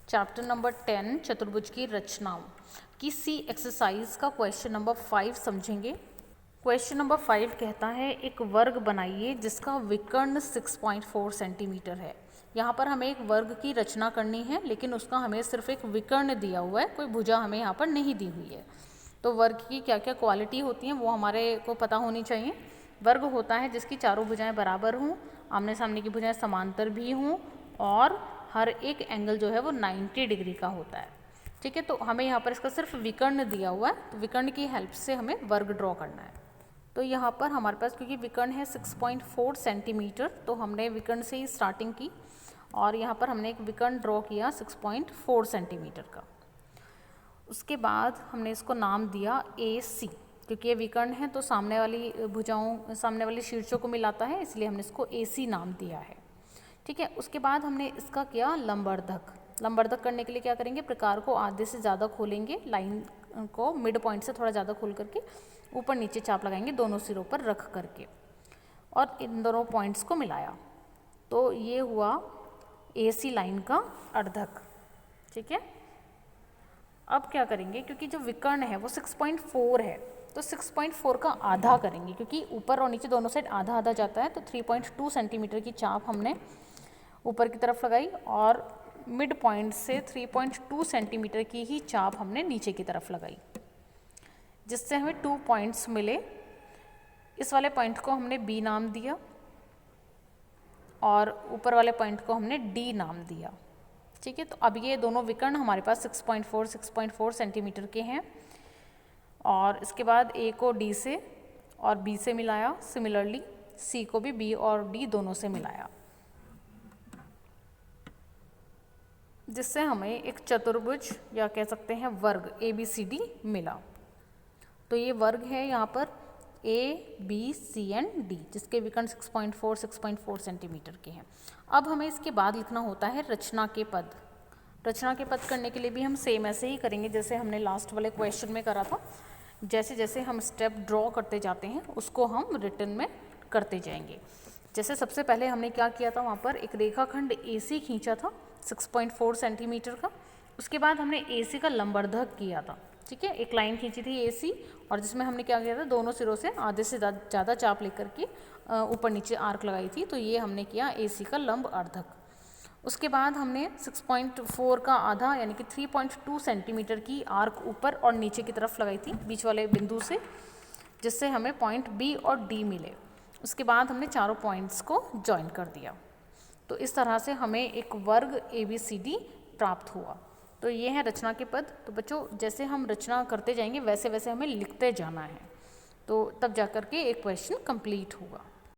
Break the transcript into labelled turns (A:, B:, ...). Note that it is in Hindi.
A: चैप्टर नंबर 10 चतुर्भुज की रचनाओं की सी एक्सरसाइज का क्वेश्चन नंबर 5 समझेंगे। क्वेश्चन नंबर 5 कहता है एक वर्ग बनाइए जिसका विकर्ण 6.4 सेंटीमीटर है। यहाँ पर हमें एक वर्ग की रचना करनी है, लेकिन उसका हमें सिर्फ एक विकर्ण दिया हुआ है, कोई भुजा हमें यहाँ पर नहीं दी हुई है। तो वर्ग की क्या क्या क्वालिटी होती हैं वो हमारे को पता होनी चाहिए। वर्ग होता है जिसकी चारों भुजाएं बराबर हों, आमने सामने की भुजाएं समांतर भी हों और हर एक एंगल जो है वो 90 डिग्री का होता है। ठीक है, तो हमें यहाँ पर इसका सिर्फ विकर्ण दिया हुआ है, तो विकर्ण की हेल्प से हमें वर्ग ड्रॉ करना है। तो यहाँ पर हमारे पास क्योंकि विकर्ण है 6.4 सेंटीमीटर, तो हमने विकर्ण से ही स्टार्टिंग की और यहाँ पर हमने एक विकर्ण ड्रॉ किया 6.4 सेंटीमीटर का। उसके बाद हमने इसको नाम दिया AC, क्योंकि ये विकर्ण है तो सामने वाली भुजाओं सामने वाले शीर्षों को मिलाता है, इसलिए हमने इसको AC नाम दिया है। ठीक है, उसके बाद हमने इसका किया लंबवर्धक। लंबवर्धक करने के लिए क्या करेंगे, प्रकार को आधे से ज़्यादा खोलेंगे, लाइन को मिड पॉइंट से थोड़ा ज़्यादा खोल करके ऊपर नीचे चाप लगाएंगे दोनों सिरों पर रख करके और इन दोनों पॉइंट्स को मिलाया, तो ये हुआ AC लाइन का अर्धक। ठीक है, अब क्या करेंगे, क्योंकि जो विकर्ण है वो 6.4 है, तो 6.4 का आधा करेंगे, क्योंकि ऊपर और नीचे दोनों साइड आधा आधा जाता है। तो 3.2 सेंटीमीटर की चाप हमने ऊपर की तरफ लगाई और मिड पॉइंट से 3.2 सेंटीमीटर की ही चाप हमने नीचे की तरफ लगाई, जिससे हमें 2 पॉइंट्स मिले। इस वाले पॉइंट को हमने B नाम दिया और ऊपर वाले पॉइंट को हमने D नाम दिया। ठीक है, तो अब ये दोनों विकर्ण हमारे पास 6.4 सेंटीमीटर के हैं और इसके बाद A को D से और B से मिलाया, सिमिलरली C को भी B और D दोनों से मिलाया, जिससे हमें एक चतुर्भुज या कह सकते हैं वर्ग ABCD मिला। तो ये वर्ग है यहाँ पर ABC and D, जिसके विकर्ण 6.4 सेंटीमीटर के हैं। अब हमें इसके बाद लिखना होता है रचना के पद। रचना के पद करने के लिए भी हम सेम ऐसे ही करेंगे जैसे हमने लास्ट वाले क्वेश्चन में करा था। जैसे जैसे हम स्टेप ड्रॉ करते जाते हैं उसको हम रिटन में करते जाएंगे। जैसे सबसे पहले हमने क्या किया था, वहाँ पर एक रेखाखंड AC खींचा था 6.4 सेंटीमीटर का। उसके बाद हमने AC का लंबवर्धक किया था। ठीक है, एक लाइन खींची थी AC और जिसमें हमने क्या किया था, दोनों सिरों से आधे से ज़्यादा चाप लेकर के ऊपर नीचे आर्क लगाई थी, तो ये हमने किया AC का लंब अर्धक। उसके बाद हमने 6.4 का आधा यानी कि 3.2 सेंटीमीटर की आर्क ऊपर और नीचे की तरफ लगाई थी बीच वाले बिंदु से, जिससे हमें पॉइंट B और D मिले। उसके बाद हमने चारों पॉइंट्स को जॉइन कर दिया, तो इस तरह से हमें एक वर्ग ABCD प्राप्त हुआ। तो ये है रचना के पद। तो बच्चों जैसे हम रचना करते जाएंगे वैसे वैसे हमें लिखते जाना है, तो तब जाकर के एक क्वेश्चन कंप्लीट होगा।